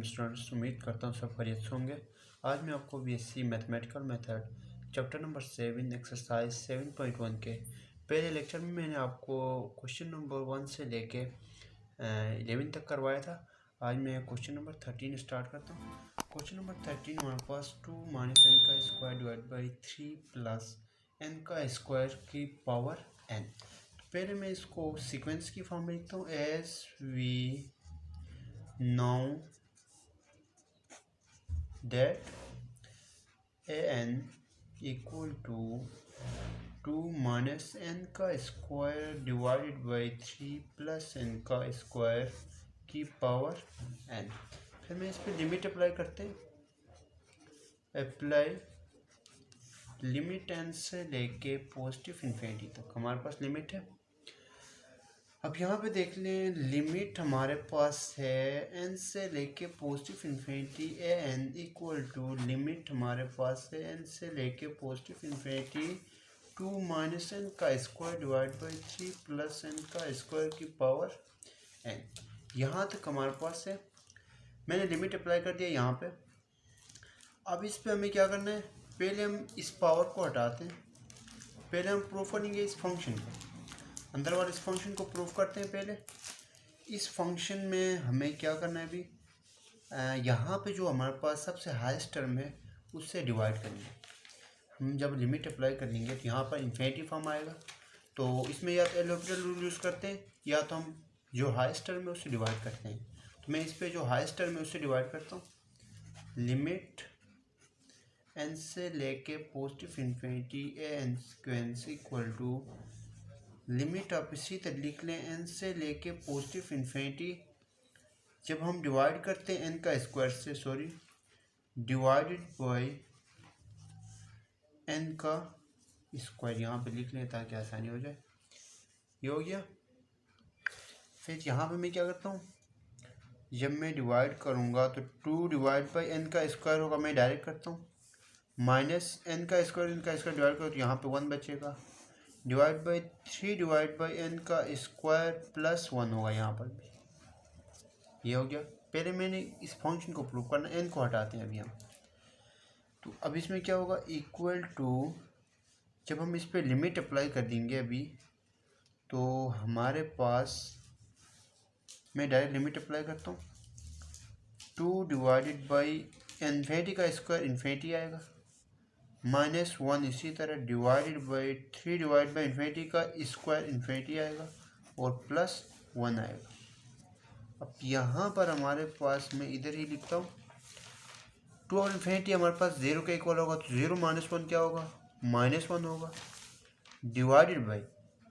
Students, उम्मीद करता हूँ सब खैरियत से होंगे। आज मैं आपको BSc mathematical method chapter number 7 exercise 7.1 के पहले लेक्चर में मैंने आपको क्वेश्चन नंबर 1 से लेके 11 तक करवाया था। आज मैं क्वेश्चन नंबर 13 स्टार्ट करता हूँ। क्वेश्चन नंबर 13 हमारे पास 2 - n का square divide by 3 plus n का स्क्वायर की पावर n। पहले मैं इसको सीक्वेंस की फॉर्म में लिखता हूँ। As we now that an equal to 2 minus n का square divided by 3 plus n का स्क्वायर की पावर n। फिर मैं इस पर लिमिट अप्लाई करते हैं। अप्लाई लिमिट n से लेके पॉजिटिव इन्फिनिटी तक हमारे पास लिमिट है। अब यहाँ पे देख लें, लिमिट हमारे पास है n से लेके positive infinity an equal to limit हमारे पास है n से लेके पॉजिटिव इन्फिनिटी 2 माइनस n का square divide by 3 plus n का स्क्वायर की पावर n। यहाँ तक हमारे पास है। मैंने लिमिट अप्लाई कर दिया यहाँ पे। अब इस पे हमें क्या करना है, पहले हम इस पावर को हटाते हैं। पहले हम प्रूफ करेंगे इस फंक्शन को, अंदर वाले इस फंक्शन को प्रूफ करते हैं। पहले इस फंक्शन में हमें क्या करना है, अभी यहाँ पे जो हमारे पास सबसे हाईएस्ट टर्म है उससे डिवाइड करेंगे। हम जब लिमिट अप्लाई करेंगे तो यहाँ पर इन्फिनिटी फॉर्म आएगा, तो इसमें या तो एल ऑर्बिटल रूल यूज़ करते हैं या तो हम जो हाईएस्ट टर्म है उससे डिवाइड करते हैं। तो मैं इस पर जो हाईएस्ट टर्म है उससे डिवाइड करता हूँ। लिमिट n से लेके positive infinity an sequence equal to limit आप इसी तरह लिख लें n से लेके पॉजिटिव इन्फिनिटी। जब हम डिवाइड करते हैं n का स्क्वायर से, डिवाइडेड बाय n का स्क्वायर, यहाँ पे लिख लें ताकि आसानी हो जाए। ये हो गया। फिर यहाँ पे मैं क्या करता हूँ, जब मैं डिवाइड करूँगा तो 2 डिवाइड बाई n का स्क्वायर होगा, मैं डायरेक्ट करता हूँ। माइनस n का स्क्वायर इनका स्क्वायर डिवाइड करो तो यहाँ पे 1 बचेगा। Divide by 3 divide by n का स्क्वायर प्लस 1 होगा यहाँ पर भी। ये हो गया। पहले मैंने इस फंक्शन को प्रूव करना, n को हटाते हैं अभी हम। तो अब इसमें क्या होगा, इक्वल टू जब हम इस पर लिमिट अप्लाई कर देंगे अभी, तो हमारे पास, मैं डायरेक्ट लिमिट अप्लाई करता हूँ। 2 डिवाइडेड बाई इन्फिनिटी का स्क्वायर इन्फिनिटी आएगा, -1 इसी तरह divided by 3 divide by infinity का स्क्वायर इन्फिनिटी आएगा और +1 आएगा। अब यहाँ पर हमारे पास, मैं इधर ही लिखता हूँ, 2 और इन्फिनिटी हमारे पास 0 के इक्वल होगा, तो 0 - 1 क्या होगा, -1 होगा। डिवाइडेड बाई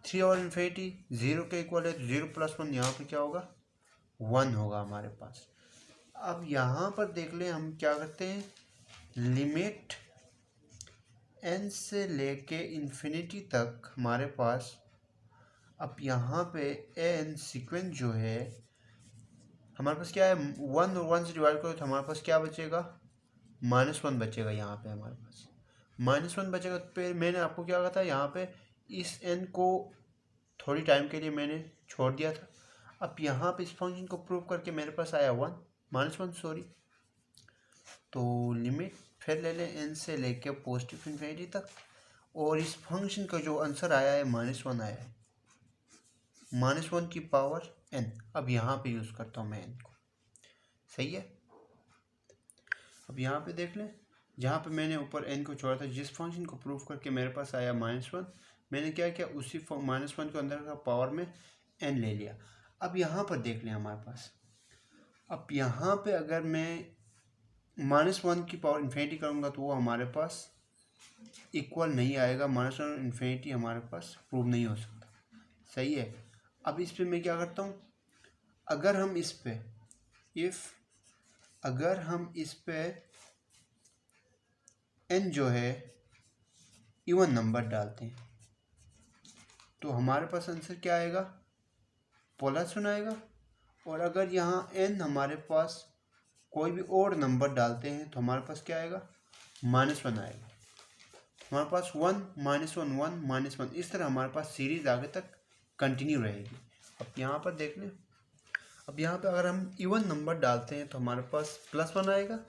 3 और इन्फिनिटी 0 के इक्वल है, तो 0 + 1 यहाँ पे क्या होगा, 1 होगा हमारे पास। अब यहाँ पर देख लें हम क्या करते हैं, लिमिट n से लेके इन्फिनिटी तक हमारे पास, अब यहाँ पे n सीक्वेंस जो है हमारे पास क्या है, 1 और 1 से डिवाइड करो तो हमारे पास क्या बचेगा, -1 बचेगा। यहाँ पे हमारे पास -1 बचेगा। तो फिर मैंने आपको क्या कहा था, यहाँ पे इस n को थोड़ी टाइम के लिए मैंने छोड़ दिया था। अब यहाँ पे इस फंक्शन को प्रूव करके मेरे पास आया -1 सॉरी। तो लिमिट फिर ले लें n से लेके पॉजिटिव इन्फिनिटी तक, और इस फंक्शन का जो आंसर आया है -1 आया है, -1 की पावर n। अब यहाँ पे यूज़ करता हूँ मैं n को, सही है। अब यहाँ पे देख लें, जहाँ पे मैंने ऊपर n को छोड़ा था, जिस फंक्शन को प्रूफ करके मेरे पास आया -1, मैंने क्या किया, उसी -1 के अंदर का पावर में n ले लिया। अब यहाँ पर देख लें हमारे पास, अब यहाँ पे अगर मैं -1 की पावर इन्फिनिटी करूँगा तो वो हमारे पास इक्वल नहीं आएगा। -1 इन्फिनिटी हमारे पास प्रूव नहीं हो सकता, सही है। अब इस पे मैं क्या करता हूँ, अगर हम इस पे अगर हम इस पे n जो है इवन नंबर डालते हैं तो हमारे पास आंसर क्या आएगा, +1 आएगा। और अगर यहाँ n हमारे पास कोई भी और नंबर डालते हैं तो हमारे पास क्या आएगा, -1 आएगा। हमारे पास 1 -1 1 -1, इस तरह हमारे पास सीरीज आगे तक कंटिन्यू रहेगी। अब यहाँ पर देख लें, अब यहाँ पे अगर हम इवन नंबर डालते हैं तो हमारे पास +1 आएगा,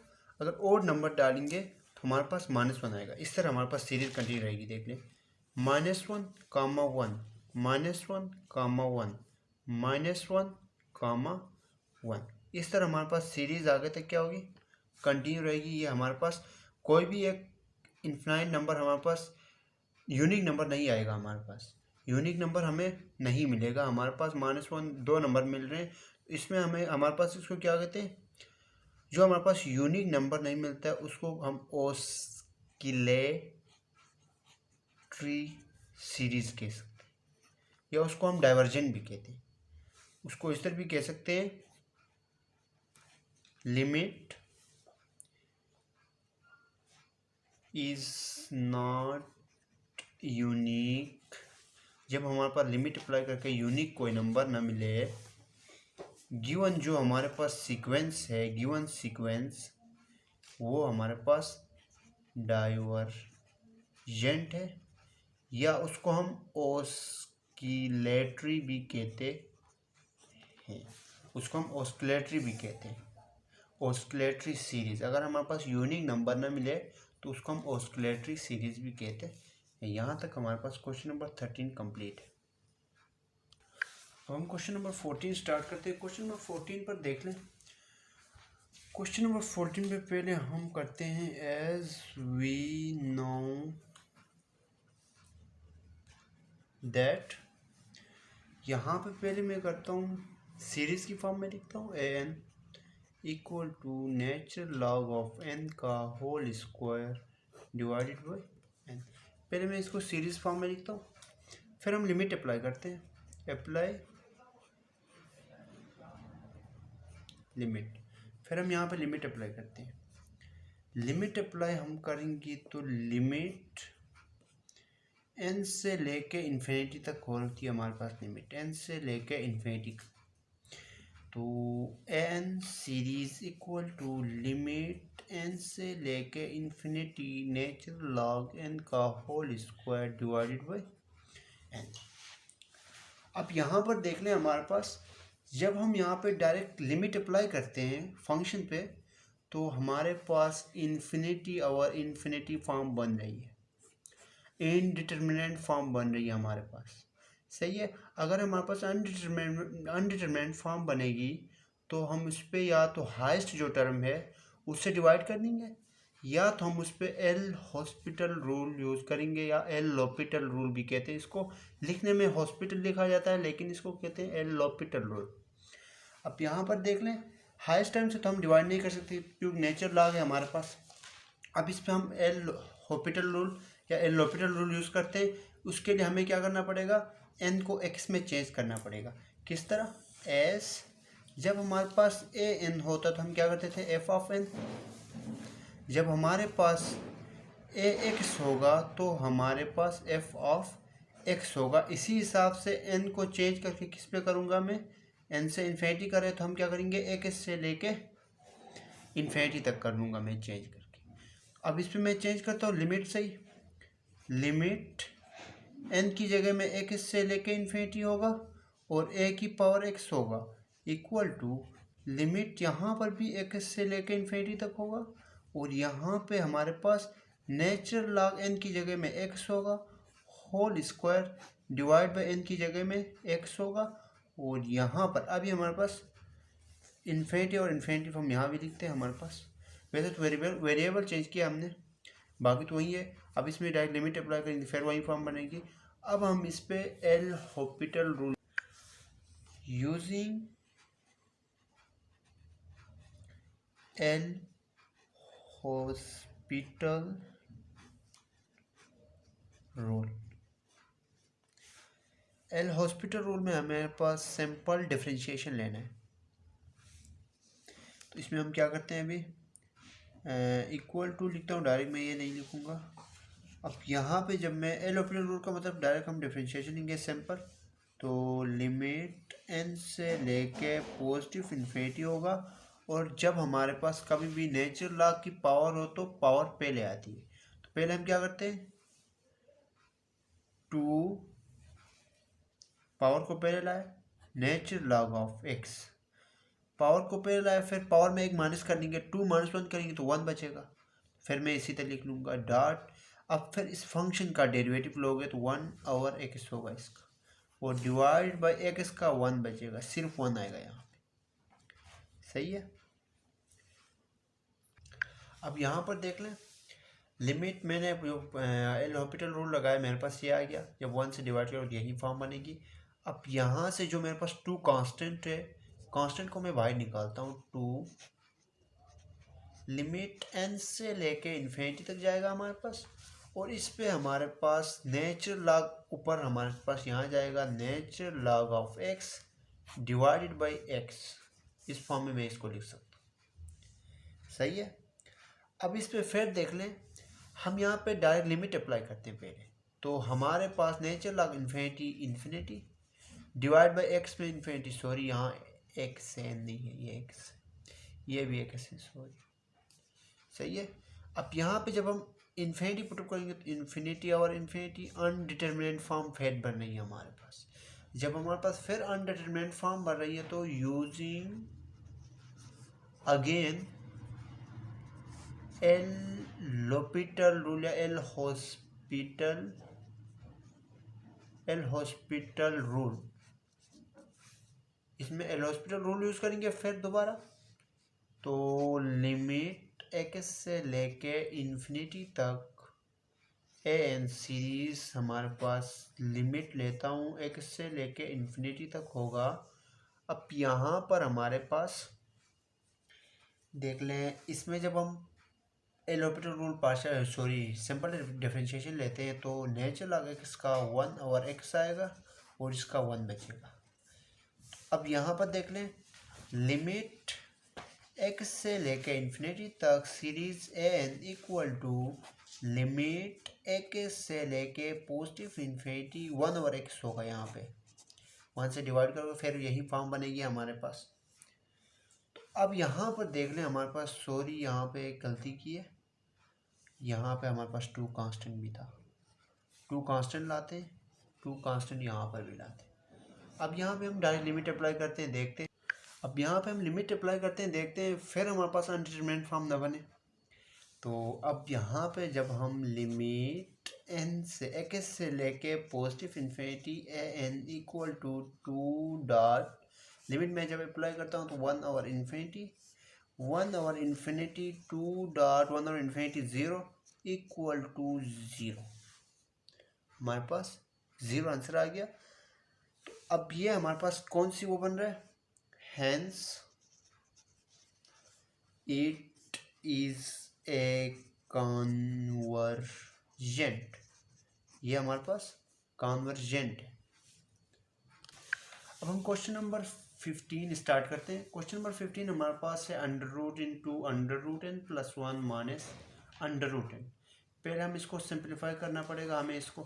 अगर ओड नंबर डालेंगे तो हमारे पास -1 आएगा। इस तरह हमारे पास सीरीज कंटिन्यू रहेगी। देख लें, -1, -1, -1, -1, -1। इस तरह हमारे पास सीरीज आगे तक क्या होगी, कंटिन्यू रहेगी। ये हमारे पास कोई भी एक इनफाइनाइट नंबर हमारे पास यूनिक नंबर नहीं आएगा। हमारे पास यूनिक नंबर हमें नहीं मिलेगा। हमारे पास -1 2 नंबर मिल रहे हैं, इसमें हमें हमारे पास इसको क्या कहते हैं, जो हमारे पास यूनिक नंबर नहीं मिलता है उसको हम ऑस्किलेटरी सीरीज कह सकते हैं, या उसको हम डाइवर्जेंट भी कहते हैं। उसको इस तरह भी कह सकते हैं, लिमिट इज नॉट यूनिक। जब हमारे पास लिमिट अप्लाई करके यूनिक कोई नंबर ना मिले, गिवन जो हमारे पास सीक्वेंस है, गिवन सीक्वेंस वो हमारे पास डाइवर्जेंट है, या उसको हम ऑस्किलेटरी भी कहते हैं। उसको हम ऑस्किलेटरी भी कहते हैं, ऑस्किलेटरी सीरीज। अगर हमारे पास यूनिक नंबर ना मिले तो उसको हम ऑस्किलेटरी सीरीज भी कहते हैं। यहाँ तक हमारे पास क्वेश्चन नंबर 13 कंप्लीट है। अब हम क्वेश्चन नंबर 14 स्टार्ट करते हैं। क्वेश्चन नंबर 14 पर देख लें। क्वेश्चन नंबर 14 पे पहले हम करते हैं, एज वी नो दैट। यहाँ पे पहले मैं करता हूँ सीरीज की फॉर्म में लिखता हूँ, an equal to natural log of n का whole square divided by n। पहले मैं इसको सीरीज फॉर्म में लिखता हूँ, फिर हम लिमिट अप्लाई करते हैं, अप्लाई लिमिट। फिर हम यहाँ पे लिमिट अप्लाई करते हैं। लिमिट अप्लाई हम करेंगे तो लिमिट n से लेके इन्फिनिटी तक होती है हमारे पास लिमिट, n से लेके इन्फिनिटी। तो n series equal to limit n से लेके इन्फिनिटी नेचुरल लॉग n का whole square divided by n। अब यहाँ पर देख लें, हमारे पास जब हम यहाँ पे डायरेक्ट लिमिट अप्लाई करते हैं फंक्शन पे, तो हमारे पास इन्फिनिटी और इन्फिनिटी फॉर्म बन रही है, इनडिटर्मिनेंट फॉर्म बन रही है हमारे पास। सही है। अगर हमारे पास अनडिटर्मिनेंट फॉर्म बनेगी तो हम उस पर या तो हाईएस्ट जो टर्म है उससे डिवाइड कर देंगे, या तो हम उस पर एल हॉस्पिटल रूल यूज़ करेंगे, या एल लॉपिटल रूल भी कहते हैं। इसको लिखने में हॉस्पिटल लिखा जाता है लेकिन इसको कहते हैं एल लॉपिटल रूल। अब यहाँ पर देख लें, हाईएस्ट टर्म से तो हम डिवाइड नहीं कर सकते क्योंकि नेचुरल लॉग है हमारे पास। अब इस पर हम एल हॉस्पिटल रूल या एल लॉपिटल रूल यूज़ करते हैं। उसके लिए हमें क्या करना पड़ेगा, एन को एक्स में चेंज करना पड़ेगा। किस तरह, एस जब हमारे पास ए एन होता तो हम क्या करते थे, एफ ऑफ एन। जब हमारे पास ए एक्स होगा तो हमारे पास एफ ऑफ एक्स होगा। इसी हिसाब से एन को चेंज करके किस पे करूँगा मैं, एन से इन्फिनिटी करे तो हम क्या करेंगे, एक्स से लेके इन्फिनिटी तक कर लूँगा मैं चेंज करके। अब इस पर मैं चेंज करता हूँ लिमिट से ही, लिमिट एन की जगह में एक्स से लेके इन्फिनिटी होगा और ए की पावर एक्स होगा, इक्वल टू लिमिट यहाँ पर भी एक्स से लेके इन्फिनिटी तक होगा, और यहाँ पे हमारे पास नेचुरल लॉग एन की जगह में एक्स होगा, whole square divide by n की जगह में एक्स होगा, और यहाँ पर अभी हमारे पास इन्फिनिटी और इन्फिनिटी हम यहाँ भी लिखते हैं हमारे पास। वैसे तो वेरिएबल चेंज किया हमने, बाकी तो वही है। अब इसमें डायरेक्ट लिमिट अप्लाई करेंगे फिर वही फॉर्म बनेगी। अब हम इस पे L hospital rule using L hospital rule, L hospital rule में हमारे पास सिंपल डिफरेंशिएशन लेना है। तो इसमें हम क्या करते हैं, अभी इक्वल टू लिखता हूँ, डायरेक्ट मैं ये नहीं लिखूँगा। अब यहाँ पे जब मैं एल हॉस्पिटल रूल का मतलब डायरेक्ट हम डिफरेंशिएशन लेंगे सिंपल, तो लिमिट एन से लेके पॉजिटिव इन्फिनिटी होगा, और जब हमारे पास कभी भी नेचुरल लॉग की पावर हो तो पावर पहले आती है। तो पहले हम क्या करते हैं, टू पावर को पहले लाए, natural log of x, power को पे लाया, फिर पावर में एक माइनस कर लेंगे, 2 - 1 करेंगे तो 1 बचेगा। फिर मैं इसी तरह लिख लूँगा डॉट। अब फिर इस फंक्शन का डेरिवेटिव लोगे तो 1/x होगा इसका, और डिवाइड बाई एक्स का 1 बचेगा, सिर्फ 1 आएगा यहाँ पे। सही है। अब यहाँ पर देख लें, लिमिट मैंने जो एल हॉस्पिटल रूल लगाया मेरे पास ये आ गया, जब 1 से डिवाइड करो यही फॉर्म बनेगी। अब यहाँ से जो मेरे पास 2 कांस्टेंट है, कांस्टेंट को मैं बाहर निकालता हूँ। 2 लिमिट n से लेके इन्फिनिटी तक जाएगा हमारे पास, और इस पे हमारे पास नेचुरल लॉग ऊपर हमारे पास यहाँ जाएगा, natural log of x divided by x। इस फॉर्म में मैं इसको लिख सकता हूँ। सही है। अब इस पे फिर देख लें, हम यहाँ पे डायरेक्ट लिमिट अप्लाई करते हैं पहले, तो हमारे पास natural log infinity divide by x में इन्फिनिटी, सॉरी यहाँ एक्स है नहीं है, ये एक्स, ये भी एक्स है, सॉरी। सही है। अब यहाँ पे जब हम इन्फिनिटी पुट करेंगे तो इन्फिनिटी और इन्फिनिटी अनडिटर्मिनेट फॉर्म फिर बन रही है हमारे पास। जब हमारे पास फिर अनडिटर्मिनेट फॉर्म बन रही है तो using again L hospital rule या एल हॉस्पिटल रूल, इसमें एल हॉस्पिटल रूल यूज करेंगे फिर दोबारा। तो लिमिट एक्स से लेके इन्फिनिटी तक ए एन सीरीज हमारे पास लिमिट लेता हूँ एक्स से लेके इन्फिनिटी तक होगा। अब यहाँ पर हमारे पास देख लें, इसमें जब हम L hospital rule partial sorry simple differentiation लेते हैं तो नेचुरल लॉग एक्स का 1/x आएगा और इसका 1 बचेगा। अब यहाँ पर देख लें, लिमिट एक्स से लेके इन्फिनिटी तक series a n equal to limit x से लेके पॉजिटिव इन्फिनिटी 1/x होगा। यहाँ पे 1 से डिवाइड करोगे फिर यही फॉर्म बनेगी हमारे पास। तो अब यहाँ पर देख लें, हमारे पास सॉरी यहाँ पे एक गलती की है, यहाँ पे हमारे पास 2 कांस्टेंट भी था, 2 कांस्टेंट लाते हैं, 2 कांस्टेंट यहाँ पर भी लाते हैं। अब यहाँ पे हम डायरेक्ट लिमिट अप्लाई करते हैं, देखते हैं। अब यहाँ पे हम लिमिट अप्लाई करते हैं, देखते हैं, फिर हमारे पास अनडिटरमिनेट फॉर्म न बने। तो अब यहाँ पे जब हम लिमिट n से एक्स से लेके positive infinity a n equal to 2 dot limit में जब अप्लाई करता हूँ तो 1/इन्फिनिटी 2 डॉट 1/इन्फिनिटी 0 इक्वल टू 0, हमारे पास 0 आंसर आ गया। तो अब ये हमारे पास कौन सी वो बन रहा है, hence it is a convergent, ये हमारे पास कॉन्वर्जेंट है। अब हम क्वेश्चन नंबर 15 स्टार्ट करते हैं। क्वेश्चन नंबर 15 हमारे पास है √(n + 1 - √n। पहले हम इसको सिंप्लीफाई करना पड़ेगा हमें इसको।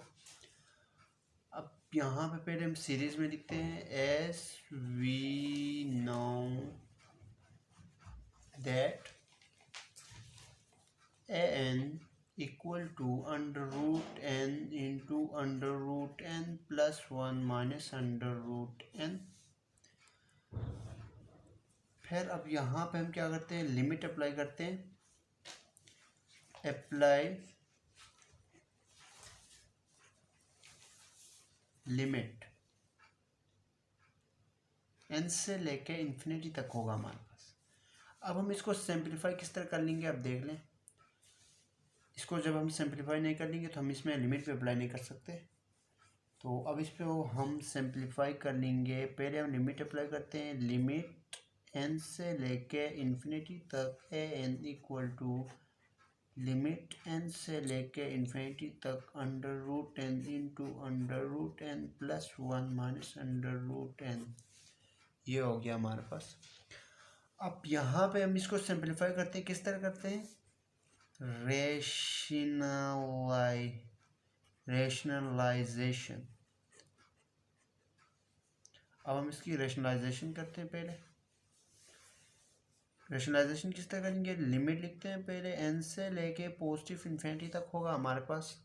अब यहाँ पे पहले हम सीरीज में लिखते हैं, as we know that a n equal to √n into √n + 1 - √n। फिर अब यहाँ पे हम क्या करते हैं, लिमिट अप्लाई करते हैं, अप्लाई लिमिट n से लेके इन्फिनिटी तक होगा हमारे पास। अब हम इसको सिंप्लीफाई किस तरह कर लेंगे, अब देख लें। इसको जब हम सिंप्लीफाई नहीं कर लेंगे तो हम इसमें लिमिट पे अप्लाई नहीं कर सकते। तो अब इस पे हम सिंप्लीफाई कर लेंगे। पहले हम लिमिट अप्लाई करते हैं, लिमिट n से लेके इन्फिनिटी तक a n equal to limit n से लेके इन्फिनिटी तक √n इंटू √n + 1 - √n, ये हो गया हमारे पास। अब यहाँ पे हम इसको सिंप्लीफाई करते हैं, किस तरह करते हैं, रेशनलाइजेशन। अब हम इसकी रेशनलाइजेशन करते हैं। पहले रेशनलाइजेशन किस तरह करेंगे, लिमिट लिखते हैं पहले, n से लेके पॉजिटिव इन्फिनिटी तक होगा हमारे पास।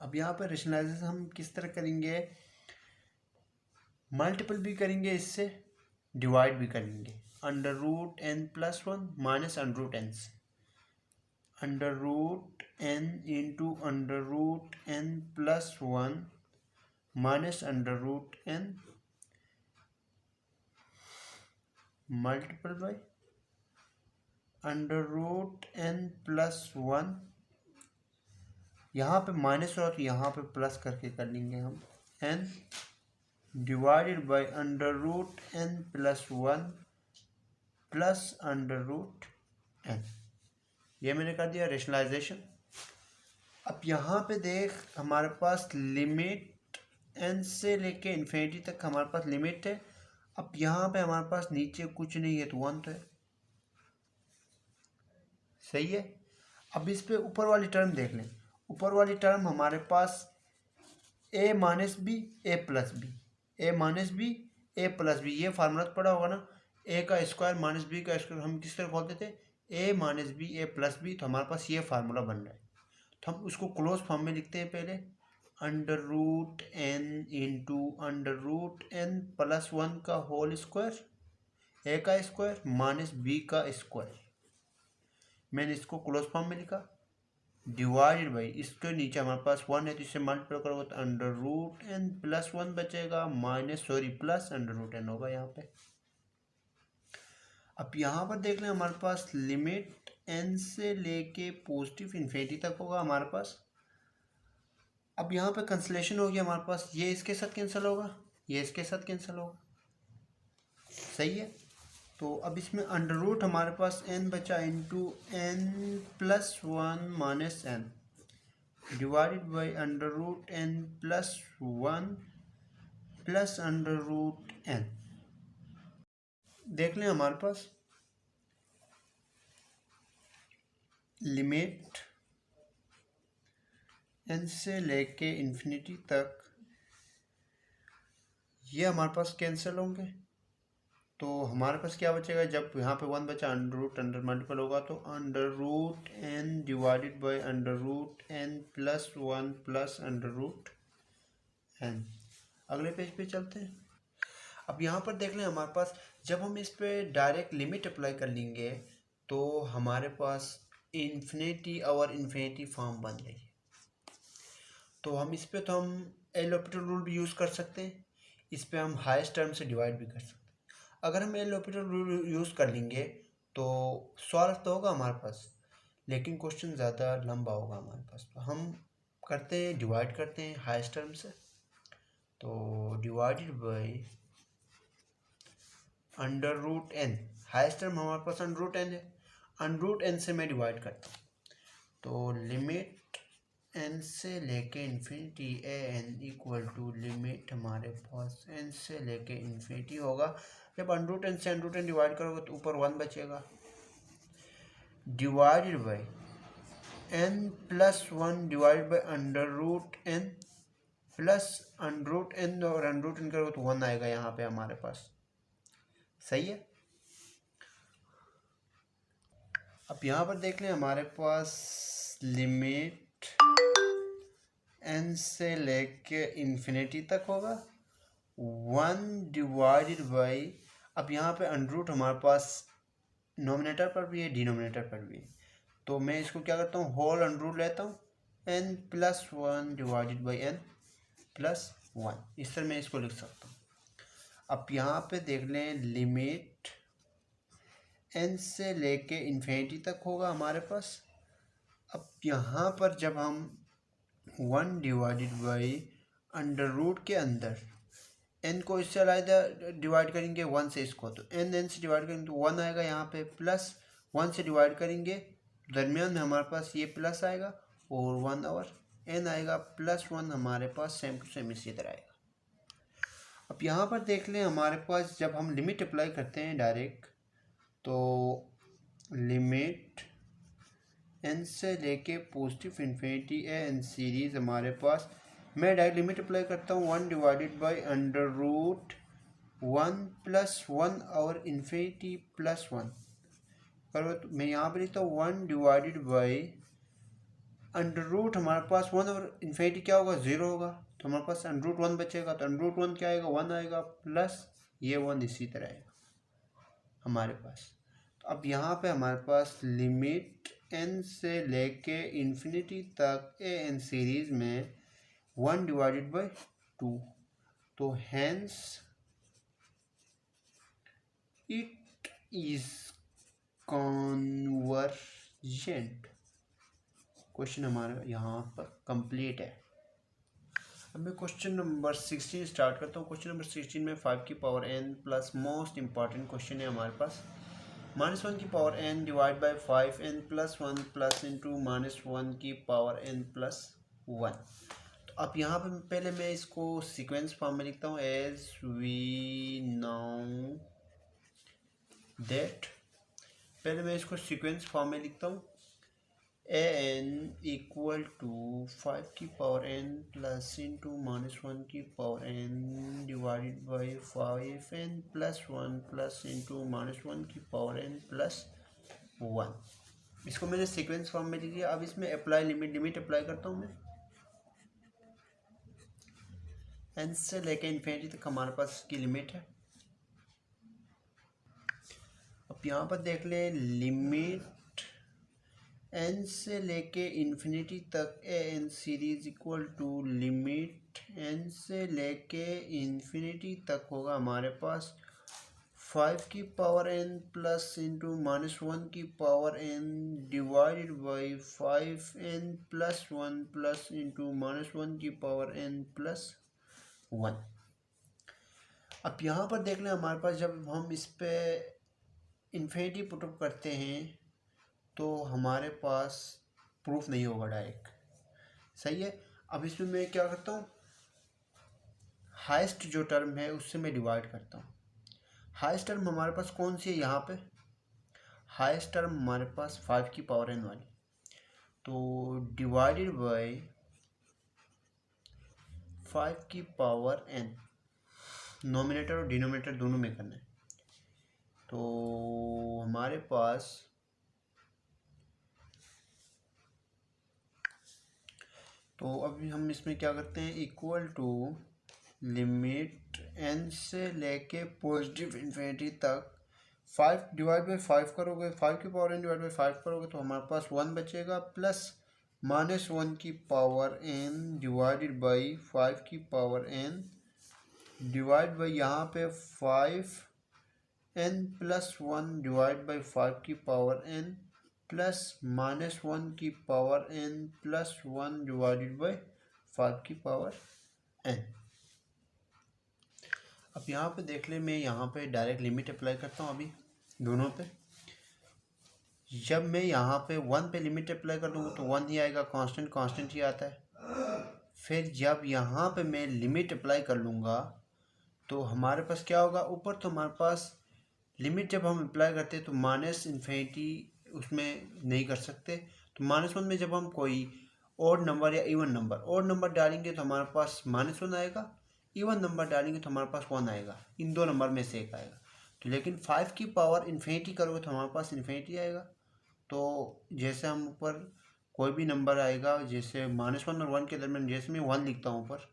अब यहाँ पर रेशनलाइजेशन हम किस तरह करेंगे, मल्टीपल भी करेंगे इससे, डिवाइड भी करेंगे। Under root n plus one minus under root n से, under root n into under root n plus one minus under root n multiple by under root n plus one, यहाँ पे minus हो तो यहाँ पे plus करके कर लेंगे हम, n divided by under root n plus one plus under root n. ये मैंने कर दिया रेशनलाइजेशन। अब यहाँ पे देख हमारे पास लिमिट एन से लेके इन्फिनिटी तक हमारे पास लिमिट है। अब यहाँ पे हमारे पास नीचे कुछ नहीं है तो वन तो है, सही है। अब इस पे ऊपर वाली टर्म देख लें। ऊपर वाली टर्म हमारे पास ए माइनस बी ए प्लस बी, ए माइनस बी ए प्लस बी, ये फार्मूला तो पड़ा होगा ना, ए का स्क्वायर माइनस बी का स्क्वायर हम किस तरह बोलते थे, ए माइनस बी ए प्लस बी। तो हमारे पास ये फार्मूला बन रहा है, तो हम उसको क्लोज फॉर्म में लिखते हैं पहले, under root n into under root n plus one का होल स्क्वायर, ए का स्क्वायर माइनस बी का स्क्वायर। मैंने इसको क्लोज फॉर्म में लिखा, डिवाइडेड बाई इसके नीचे हमारे पास वन है तो इससे मल्टीप्लाई करोगे तो under root n plus one बचेगा minus plus under root n होगा यहाँ पे। अब यहाँ पर देख लें हमारे पास लिमिट एन से लेके पॉजिटिव इन्फिनिटी तक होगा हमारे पास। अब यहाँ पे कैंसलेशन हो गया हमारे पास, ये इसके साथ कैंसिल होगा, ये इसके साथ कैंसिल होगा, सही है। तो अब इसमें अंडर रूट हमारे पास एन बचा into n plus one minus n divided by under root n plus one plus under root n. देख लें हमारे पास लिमिट एन से लेके इन्फिनिटी तक ये हमारे पास कैंसिल होंगे। तो हमारे पास क्या बचेगा, जब यहाँ पे वन बचा अंडर रूट अंडर मल्टीपल होगा तो under root n divided by under root n plus one plus under root n. अगले पेज पे चलते हैं। अब यहाँ पर देख लें हमारे पास जब हम इस पे डायरेक्ट लिमिट अप्लाई कर लेंगे तो हमारे पास इन्फिनिटी और इन्फिनिटी फॉर्म बन रही है। तो हम इस पे तो हम एल ऑपरेटर रूल भी यूज़ कर सकते हैं, इस पे हम हाईएस्ट टर्म से डिवाइड भी कर सकते हैं। अगर हम एल ऑपरेटर रूल यूज़ कर लेंगे तो सॉल्व तो होगा हमारे पास, लेकिन क्वेश्चन ज़्यादा लंबा होगा हमारे पास। तो हम करते हैं डिवाइड करते हैं हाईएस्ट टर्म से, तो divided by under root n, highest term हमारे पास अंडर रूट एन है, अंडर रूट एन से मैं डिवाइड करता हूँ तो लिमिट एन से लेके infinity a n equal to limit हमारे पास एन से लेके इन्फिनिटी होगा। जब अंडर रूट एन से अंडर रूट एन डिवाइड करोगे तो ऊपर वन बचेगा, divided by n plus one divided by under root n plus under root n, और अंडर रूट एन करोगे तो वन आएगा यहाँ पे हमारे पास, सही है। अब यहाँ पर देख लें हमारे पास लिमिट एन से लेके इन्फिनिटी तक होगा वन डिवाइडेड बाई, अब यहाँ पे अंडर रूट हमारे पास नोमिनेटर पर भी है डिनोमिनेटर पर भी है, तो मैं इसको क्या करता हूँ होल अंडर रूट लेता हूँ n plus one divided by n plus one, इस तरह मैं इसको लिख सकता हूँ। अब यहाँ पे देख लें लिमिट एन से लेके इन्फिनिटी तक होगा हमारे पास। अब यहाँ पर जब हम one divided by under root के अंदर एन को इससे अलग डिवाइड करेंगे वन से इसको, तो एन से डिवाइड करेंगे तो वन आएगा यहाँ पे, प्लस वन से डिवाइड करेंगे दरमियान में हमारे पास ये प्लस आएगा और वन और एन आएगा प्लस वन, हमारे पास सेम टू सेम इसी तरह आएगा। अब यहाँ पर देख लें हमारे पास जब हम लिमिट अप्लाई करते हैं डायरेक्ट तो लिमिट एन से लेके positive infinity a n series हमारे पास, मैं डायरेक्ट लिमिट अप्लाई करता हूँ one divided by under root one plus one और इन्फिनिटी प्लस वन करो, तो मैं यहाँ पर लिखता हूँ one divided by under root हमारे पास 1 और इन्फिनिटी क्या होगा, 0 होगा, तो हमारे पास अंडर रूट 1 बचेगा, तो अंडर रूट 1 क्या आएगा, 1 आएगा, प्लस ये 1 इसी तरह आएगा हमारे पास। तो अब यहाँ पे हमारे पास लिमिट n से लेके इन्फिनिटी तक ए एन सीरीज में 1 डिवाइडेड बाई 2, तो hence it is convergent. Question हमारा यहाँ पर कंप्लीट है। अब मैं क्वेश्चन नंबर 16 स्टार्ट करता हूँ। क्वेश्चन नंबर 16 में 5 की power n plus most important question है हमारे पास, -1 की power n divide by 5n plus 1 plus into -1 की पावर n प्लस 1। तो अब यहाँ पर पहले मैं इसको सीक्वेंस फॉर्म में लिखता हूँ, एज वी नाउ दैट, पहले मैं इसको सीक्वेंस फॉर्म में लिखता हूँ, ए एन इक्वल टू 5 की पावर n प्लस इंटू -1 की power n divided by 5n plus 1 plus into -1 की पावर n प्लस 1। इसको मैंने सीक्वेंस फॉर्म में लिख दिया। अब इसमें अप्लाई लिमिट अप्लाई करता हूँ मैं, n से लेके इन्फिनिटी तक हमारे पास इसकी लिमिट है। अब यहाँ पर देख ले, लिमिट n से लेके इन्फिनिटी तक a n series equal to limit n से लेके इन्फिनिटी तक होगा हमारे पास 5 की पावर n प्लस इंटू -1 की power n divided by 5n plus 1 plus into -1 की पावर n प्लस 1। अब यहाँ पर देख लें, हमारे पास जब हम इस पे इन्फिनिटी पुटअप करते हैं तो हमारे पास प्रूफ नहीं होगा डायरेक्ट, सही है। अब इसमें मैं क्या करता हूँ, हाईएस्ट जो टर्म है उससे मैं डिवाइड करता हूँ। हाईएस्ट टर्म हमारे पास कौन सी है, यहाँ पे हाईएस्ट टर्म हमारे पास 5 की पावर n वाली, तो डिवाइडेड बाय 5 की पावर n, नोमिनेटर और डिनोमिनेटर दोनों में करना है। तो हमारे पास तो अभी हम इसमें क्या करते हैं, इक्वल टू लिमिट n से लेके पॉजिटिव इन्फिनिटी तक 5 डिवाइड बाई 5 करोगे, 5 की पावर n डिवाइड बाई 5 करोगे तो हमारे पास 1 बचेगा, प्लस -1 की पावर n डिवाइडेड बाई 5 की पावर n डिवाइड बाई यहाँ पे 5n प्लस 1 डिवाइड बाई 5 की पावर n प्लस -1 की power n plus 1 divided by 5 की पावर n। अब यहाँ पे देख ले, मैं यहाँ पे डायरेक्ट लिमिट अप्लाई करता हूँ अभी दोनों पे। जब मैं यहाँ पे 1 पे लिमिट अप्लाई कर दूँगा तो 1 ही आएगा, कांस्टेंट ही आता है। फिर जब यहाँ पे मैं लिमिट अप्लाई कर लूँगा तो हमारे पास क्या होगा, ऊपर तो हमारे पास लिमिट जब हम अप्लाई करते हैं तो माइनस इन्फिनिटी उसमें नहीं कर सकते, तो -1 में जब हम कोई ओड नंबर या इवन नंबर डालेंगे तो हमारे पास -1 आएगा, इवन नंबर डालेंगे तो हमारे पास 1 आएगा, इन दो नंबर में से एक आएगा। तो लेकिन 5 की पावर इन्फिनिटी करोगे तो हमारे पास इन्फिनिटी आएगा। तो जैसे हम ऊपर कोई भी नंबर आएगा, जैसे -1 और 1 के दरमियान, जैसे मैं 1 लिखता हूँ ऊपर,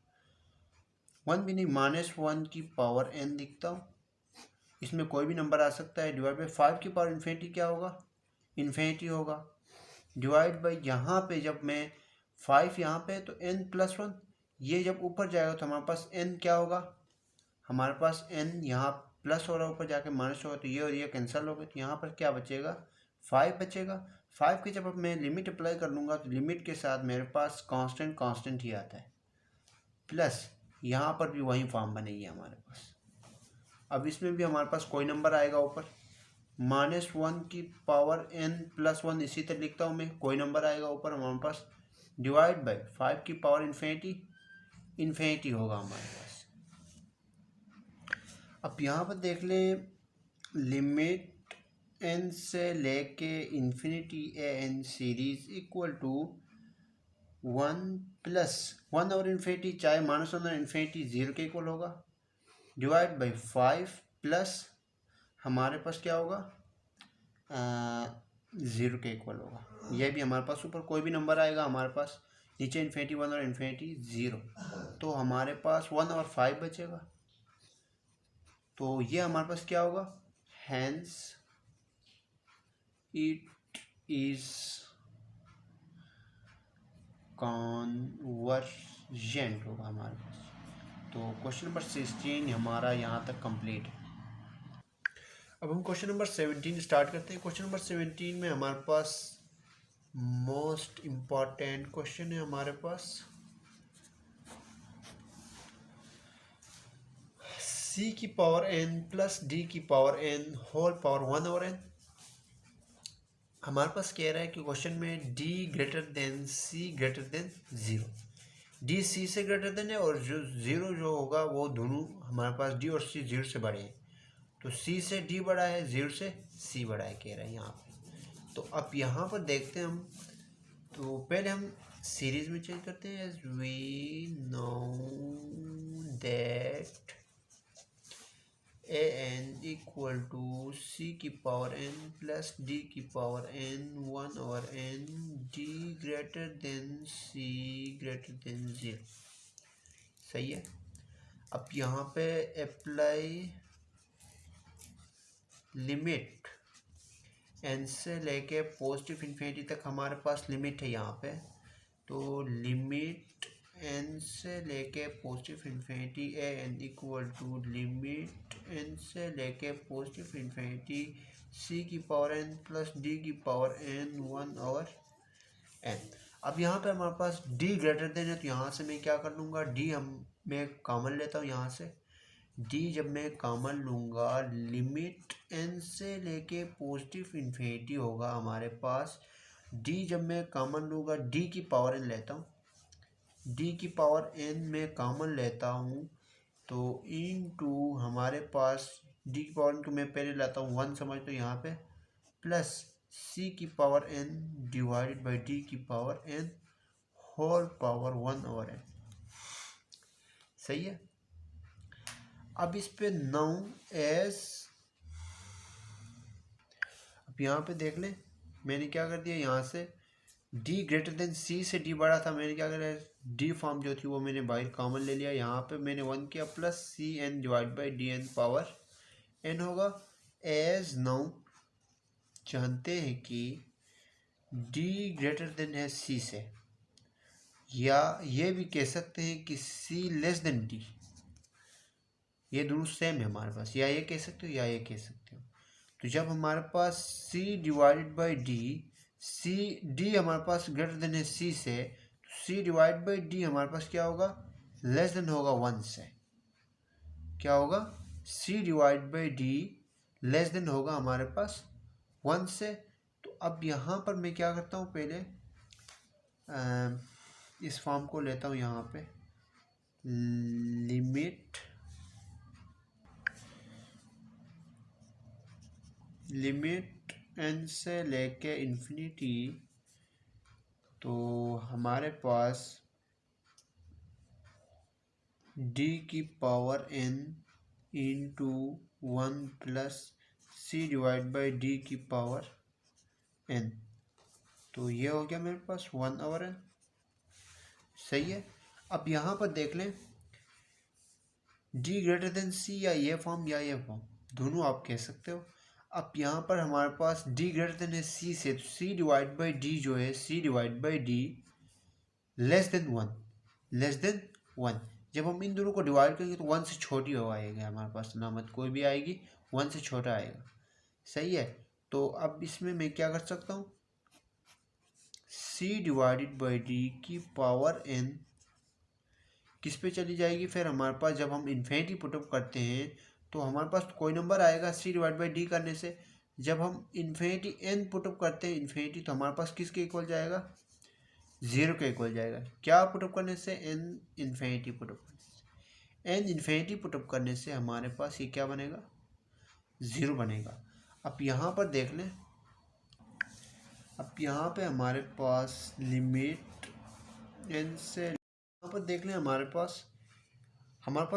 1 भी नहीं -1 की पावर n लिखता हूँ, इसमें कोई भी नंबर आ सकता है, डिवाइड बाई 5 की पावर इन्फिनिटी क्या होगा, इन्फिनिटी होगा, डिवाइड बाई यहाँ पे जब मैं 5 यहाँ पे तो n प्लस 1, ये जब ऊपर जाएगा तो हमारे पास n क्या होगा, हमारे पास n यहाँ प्लस हो रहा है, ऊपर जाके माइनस होगा, तो ये और ये कैंसिल हो गए, तो यहाँ पर क्या बचेगा, 5 बचेगा। 5 की जब मैं लिमिट अप्लाई कर लूँगा तो लिमिट के साथ मेरे पास कांस्टेंट ही आता है, प्लस यहाँ पर भी वही फॉर्म बनेगी हमारे पास। अब इसमें भी हमारे पास कोई नंबर आएगा ऊपर, -1 की पावर n प्लस 1 इसी तरह लिखता हूँ मैं, कोई नंबर आएगा ऊपर हमारे पास, डिवाइड बाई 5 की पावर इन्फिनिटी होगा हमारे पास। अब यहाँ पर देख ले, लिमिट n से लेके infinity a n series equal to 1 plus 1 और इन्फिनिटी, चाहे -1 और इन्फिनिटी 0 के इक्वल होगा, डिवाइड बाई 5 प्लस हमारे पास क्या होगा, ज़ीरो के इक्वल होगा। यह भी हमारे पास ऊपर कोई भी नंबर आएगा हमारे पास, नीचे इन्फिनिटी 1 और इन्फिनिटी 0, तो हमारे पास 1 और 5 बचेगा। तो ये हमारे पास क्या होगा, हैंस इट इज कॉन्वर्जेंट होगा हमारे पास। तो क्वेश्चन नंबर 16 हमारा यहाँ तक कंप्लीट है। अब हम क्वेश्चन नंबर 17 स्टार्ट करते हैं। क्वेश्चन नंबर 17 में हमारे पास मोस्ट इम्पॉर्टेंट क्वेश्चन है हमारे पास, c की पावर n प्लस d की पावर n होल पावर 1 और n। हमारे पास कह रहा है कि क्वेश्चन में d greater then c greater than 0, d c से ग्रेटर देन है और जो 0 जो होगा वो दोनों हमारे पास d और c 0 से बड़े हैं। तो c से d बड़ा है, 0 से c बड़ा है कह रहा है यहाँ पे। तो अब यहाँ पर देखते हैं हम, तो पहले हम सीरीज में चेंज करते हैं। As we know that a n equal to c की पावर एन प्लस डी की पावर एन 1 और n, d greater than c greater than 0। सही है। अब यहाँ पे अप्लाई लिमिट एन से लेके पॉजिटिव इन्फिनिटी तक हमारे पास लिमिट है यहाँ पे। तो लिमिट एन से लेके positive infinity a n equal to limit n से लेके पॉजिटिव इन्फिनिटी सी की पावर एन प्लस डी की पावर एन 1 और एन। अब यहाँ पे हमारे पास डी ग्रेटर देन है, तो यहाँ से मैं क्या कर लूँगा, डी मैं कॉमन लेता हूँ यहाँ से। डी जब मैं कॉमन लूँगा, लिमिट एन से लेके पॉजिटिव इन्फिनिटी होगा हमारे पास। डी जब मैं कॉमन लूँगा, डी की पावर एन लेता हूँ, डी की पावर एन में कॉमन लेता हूँ, तो इन टू हमारे पास डी की पावर एन को मैं पहले लाता हूँ 1 समझ, तो यहाँ पे प्लस सी की power n divided by d की पावर एन होल पावर 1 और एन। सही है। अब इस पे नाउ एज, अब यहाँ पे देख लें मैंने क्या कर दिया, यहाँ से d ग्रेटर देन c से d बड़ा था, मैंने क्या करा, d फॉर्म जो थी वो मैंने बाहर कॉमन ले लिया। यहाँ पे मैंने 1 किया plus c n divide by d n power n होगा। एज नाउ जानते हैं कि d ग्रेटर देन है c से, या ये भी कह सकते हैं कि c लेस देन d, ये दोनों सेम है हमारे पास, या ये कह सकते हो या ये कह सकते हो। तो जब हमारे पास c divided by d, c d हमारे पास ग्रेटर देन है c से, तो c डिवाइड बाई डी हमारे पास क्या होगा, लेस देन होगा 1 से। क्या होगा, c divide by D less than होगा हमारे पास 1 से। तो अब यहाँ पर मैं क्या करता हूँ, पहले इस फॉर्म को लेता हूँ यहाँ पे, लिमिट एन से लेके इन्फिनिटी, तो हमारे पास d की power n into 1 plus c divide by d की पावर n, तो ये हो गया मेरे पास 1 और n। सही है। अब यहाँ पर देख लें, d ग्रेटर देन c, या ये फॉर्म या ये फॉर्म, दोनों आप कह सकते हो। अब यहाँ पर हमारे पास d ग्रेटर देन है c से, तो c डिवाइड बाई डी जो है, c divide by D less than 1, less than 1। जब हम इन दोनों को डिवाइड करेंगे तो 1 से छोटी हो आएगा हमारे पास, अलामत कोई भी आएगी 1 से छोटा आएगा। सही है। तो अब इसमें मैं क्या कर सकता हूँ, c डिवाइडेड बाई डी की पावर n किस पे चली जाएगी, फिर हमारे पास जब हम इन्फिनिटी पुटअप करते हैं तो हमारे पास कोई नंबर आएगा c डिवाइड बाई डी करने से। जब हम इन्फिनिटी n पुटअप करते हैं इन्फिनिटी, तो हमारे पास किसके इक्वल जाएगा, 0 के इक्वल जाएगा। क्या पुटअप करने से, n इन्फिनिटी पुटअप करने से। n इन्फिनिटी पुटअप करने से हमारे पास ये क्या बनेगा, 0 बनेगा। अब यहाँ पर देख लें, अब यहाँ पे हमारे पास लिमिट n से, यहाँ पर देख लें हमारे पास 1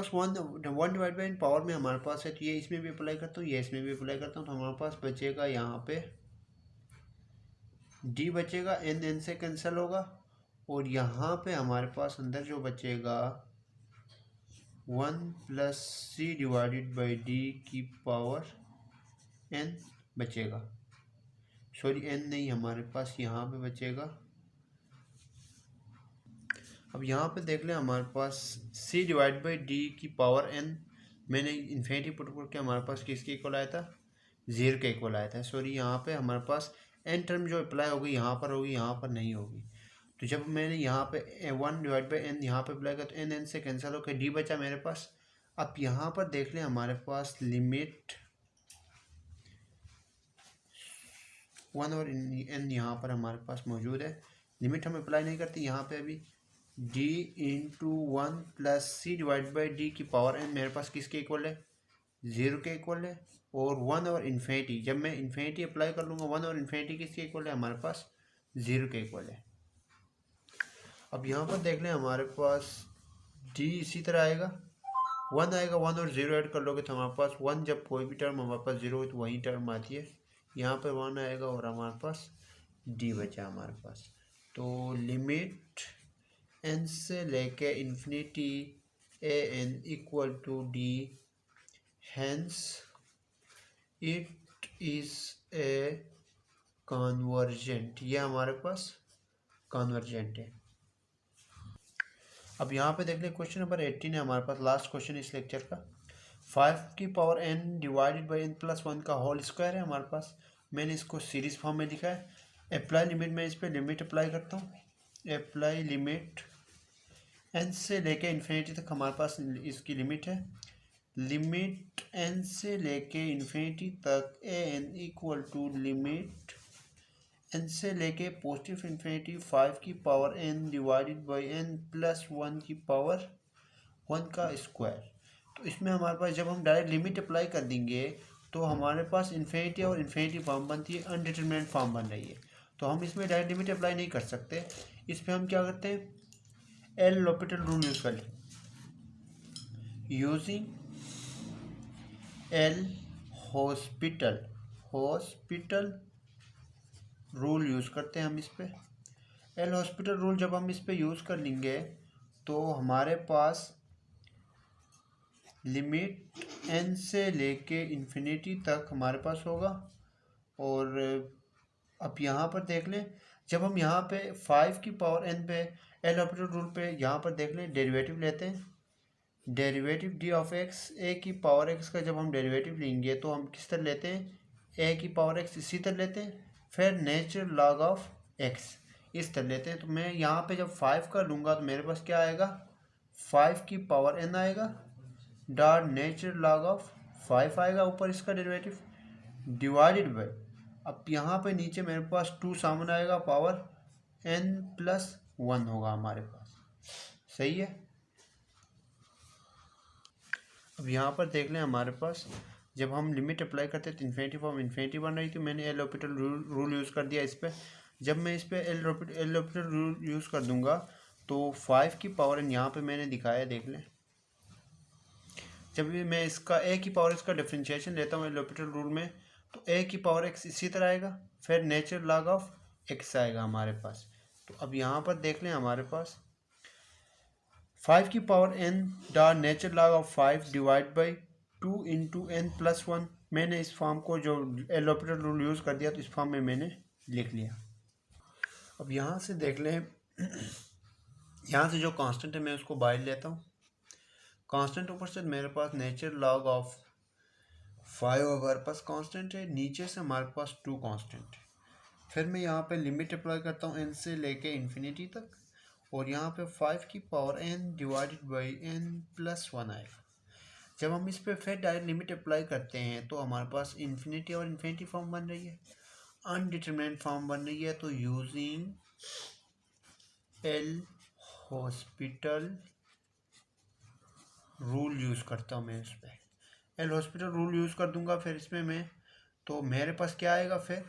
डिवाइड बाई n पावर में हमारे पास है, तो ये इसमें भी अप्लाई करता हूँ, ये इसमें भी अप्लाई करता हूँ, तो हमारे पास बचेगा यहाँ पे डी बचेगा, एन एन से कैंसिल होगा, और यहाँ पे हमारे पास अंदर जो बचेगा 1 plus c divided by d की पावर एन बचेगा। सॉरी एन नहीं, हमारे पास यहाँ पे बचेगा। अब यहाँ पे देख लें हमारे पास सी डिवाइड बाई डी की पावर एन, मैंने इन्फिनिटी पुट करके हमारे पास किसके इक्वल आया था, 0 के इक्वल आया था। सॉरी यहाँ पे हमारे पास एन टर्म जो अप्लाई होगी यहाँ पर होगी, यहाँ पर नहीं होगी। तो जब मैंने यहाँ पे 1 डिवाइड बाई एन यहाँ पे अप्लाई किया तो एन एन से कैंसिल होकर डी बचा मेरे पास। अब यहाँ पर देख लें हमारे पास लिमिट 1 और एन यहाँ पर हमारे पास मौजूद है, लिमिट हम अप्लाई नहीं करते यहाँ पे अभी। D into 1 plus c divide by d की पावर एन मेरे पास किसके इक्वल है, 0 के इक्वल है। और 1 और इन्फिनिटी, जब मैं इन्फिनिटी अप्लाई कर लूँगा 1 और इन्फिनिटी किसके इक्वल है, हमारे पास 0 के इक्वल है। अब यहाँ पर देख लें हमारे पास डी इसी तरह आएगा, 1 आएगा, 1 और 0 ऐड कर लोगे तो हमारे पास 1, जब कोई भी टर्म हमारे पास 0 हो तो वही टर्म आती है। यहाँ पर 1 आएगा और हमारे पास डी बचा हमारे पास। तो लिमिट एन से लेके infinity a n equal to d, hence it is a convergent, ये हमारे पास कन्वर्जेंट है। अब यहाँ पे देख लें क्वेश्चन नंबर 18 है हमारे पास, लास्ट क्वेश्चन इस लेक्चर का। 5 की power n divided by n plus 1 का होल स्क्वायर है हमारे पास। मैंने इसको सीरीज फॉर्म में लिखा है। अप्लाई लिमिट, मैं इस पर लिमिट अप्लाई करता हूँ। अप्लाई लिमिट एन से लेके इन्फिनिटी तक हमारे पास इसकी लिमिट है। लिमिट एन से लेके इन्फिनिटी तक a n equal to limit n से लेके पॉजिटिव इन्फिनिटी 5 की power n divided by n plus 1 की पावर 1 का स्क्वायर। तो इसमें हमारे पास जब हम डायरेक्ट लिमिट अप्लाई कर देंगे तो हमारे पास इन्फिनिटी और इन्फिनिटी फॉर्म बनती है, अनडिटरमिनेट फॉर्म बन रही है। तो हम इसमें डायरेक्ट लिमिट अप्लाई नहीं कर सकते। इस पर हम क्या करते हैं, एल लॉपिटल रूल यूज़ कर लें। Using L hospital rule use करते हैं हम इस पे। एल हॉस्पिटल रूल जब हम इस पे यूज़ कर लेंगे तो हमारे पास लिमिट एन से लेके इन्फिनिटी तक हमारे पास होगा। और अब यहाँ पर देख लें, जब हम यहाँ पे 5 की पावर एन पे एल हॉस्पिटल रूल पे यहाँ पर देख लें डेरिवेटिव लेते हैं। डेरिवेटिव डी ऑफ एक्स, ए की पावर एक्स का जब हम डेरिवेटिव लेंगे तो हम किस तरह लेते हैं, ए की पावर एक्स इसी तरह लेते हैं, फिर नेचुरल लॉग ऑफ एक्स इस तरह लेते हैं। तो मैं यहाँ पे जब 5 का लूँगा तो मेरे पास क्या आएगा, 5 की पावर एन आएगा डॉट नेचुरल लॉग ऑफ 5 आएगा ऊपर इसका डेरिवेटिव डिवाइडेड बाई, अब यहाँ पे नीचे मेरे पास 2 सामने आएगा, पावर एन प्लस 1 होगा हमारे पास। सही है। अब यहाँ पर देख लें हमारे पास जब हम लिमिट अप्लाई करते हैं तो इन्फिनिटी फॉर्म इन्फिनिटी बन रही थी। मैंने एल हॉस्पिटल रूल यूज़ कर दिया इस पर। जब मैं इस पर एल हॉस्पिटल रूल यूज़ कर दूंगा तो 5 की पावर एन यहाँ पे मैंने दिखाया, देख लें। जब भी मैं इसका ए की पावर एक्स का डिफरेंशिएशन लेता हूँ एल हॉस्पिटल रूल में तो ए की पावर एक्स इसी तरह आएगा, फिर नेचुरल लॉग ऑफ एक्स आएगा हमारे पास। तो अब यहाँ पर देख लें हमारे पास 5 की power n dot natural log of 5 divide by 2 into n plus 1। मैंने इस फॉर्म को जो एल हॉस्पिटल रूल यूज़ कर दिया तो इस फॉर्म में मैंने लिख लिया। अब यहाँ से देख लें, यहाँ से जो कांस्टेंट है मैं उसको बाहर लेता हूँ। कांस्टेंट ऊपर से मेरे पास नेचुरल लॉग ऑफ 5 हमारे पास कांस्टेंट है, नीचे से हमारे पास 2 कांस्टेंट है। फिर मैं यहाँ पे लिमिट अप्लाई करता हूँ एन से लेके इन्फिनिटी तक, और यहाँ पे 5 की power n divided by n plus 1 आएगा। जब हम इस पर फिर डायरेक्ट लिमिट अप्लाई करते हैं तो हमारे पास इन्फिनिटी और इन्फिनिटी फॉर्म बन रही है, अनडिटरमिनेट फॉर्म बन रही है। तो using L hospital rule use करता हूँ मैं इस पर। एल हॉस्पिटल रूल यूज़ कर दूंगा फिर इसमें मैं, तो मेरे पास क्या आएगा, फिर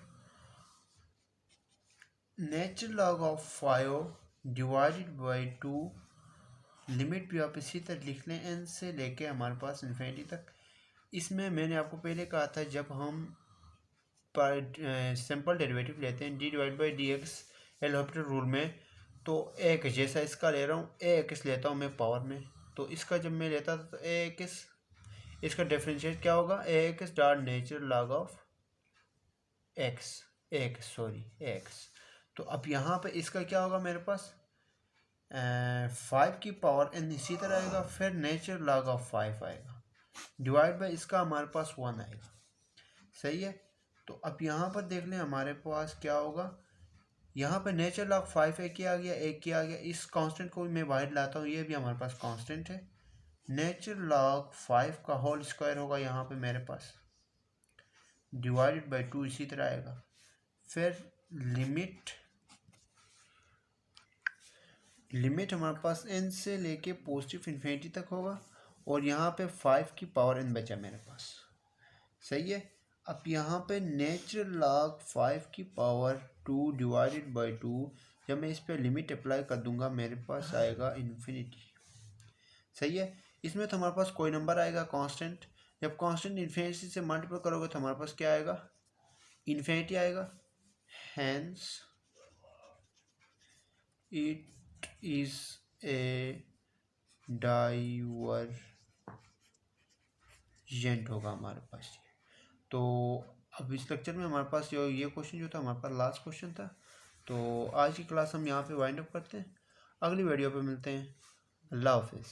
natural log of 5 divided by 2, limit भी आप इसी तरह लिख लें एन से लेके हमारे पास इन्फिनिटी तक। इसमें मैंने आपको पहले कहा था जब हम सिंपल डेरिवेटिव लेते हैं D divide by D x L hospital rule में, तो ए एक्स जैसा इसका ले रहा हूँ, ए एक्स लेता हूँ मैं पावर में, तो इसका जब मैं लेता था तो ए एक्स, इसका डिफरेंशिएट क्या होगा, a x dot natural log of x, a x. तो अब यहाँ पे इसका क्या होगा मेरे पास 5 की पावर एन इसी तरह आएगा, फिर नेचुरल लॉग ऑफ 5 आएगा, डिवाइड बाई इसका हमारे पास 1 आएगा। सही है। तो अब यहाँ पर देख लें हमारे पास क्या होगा, यहाँ पे नेचुरल लॉग 5 एक ही आ गया, एक ही आ गया, इस कांस्टेंट को भी मैं बाहर लाता हूँ, ये भी हमारे पास कांस्टेंट है। नेचुरल लॉग 5 का होल स्क्वायर होगा यहाँ पे मेरे पास, डिवाइडेड बाई 2 इसी तरह आएगा, फिर लिमिट हमारे पास n से लेके पॉजिटिव इन्फिनिटी तक होगा, और यहाँ पे 5 की पावर n बचा मेरे पास। सही है। अब यहाँ पे नेचुरल लॉग 5 की पावर 2 डिवाइडेड बाई 2, जब मैं इस पे लिमिट अप्लाई कर दूंगा मेरे पास आएगा इन्फिनिटी। सही है। इसमें तो हमारे पास कोई नंबर आएगा कांस्टेंट, जब कांस्टेंट इन्फिनिटी से मल्टीप्लाई करोगे तो हमारे पास क्या आएगा, इन्फिनिटी आएगा। Hence it is a divergent होगा हमारे पास। तो अब इस लेक्चर में हमारे पास जो ये क्वेश्चन जो था हमारे पास लास्ट क्वेश्चन था, तो आज की क्लास हम यहाँ पे वाइंड अप करते हैं, अगली वीडियो पे मिलते हैं। अल्लाह हाफिज़।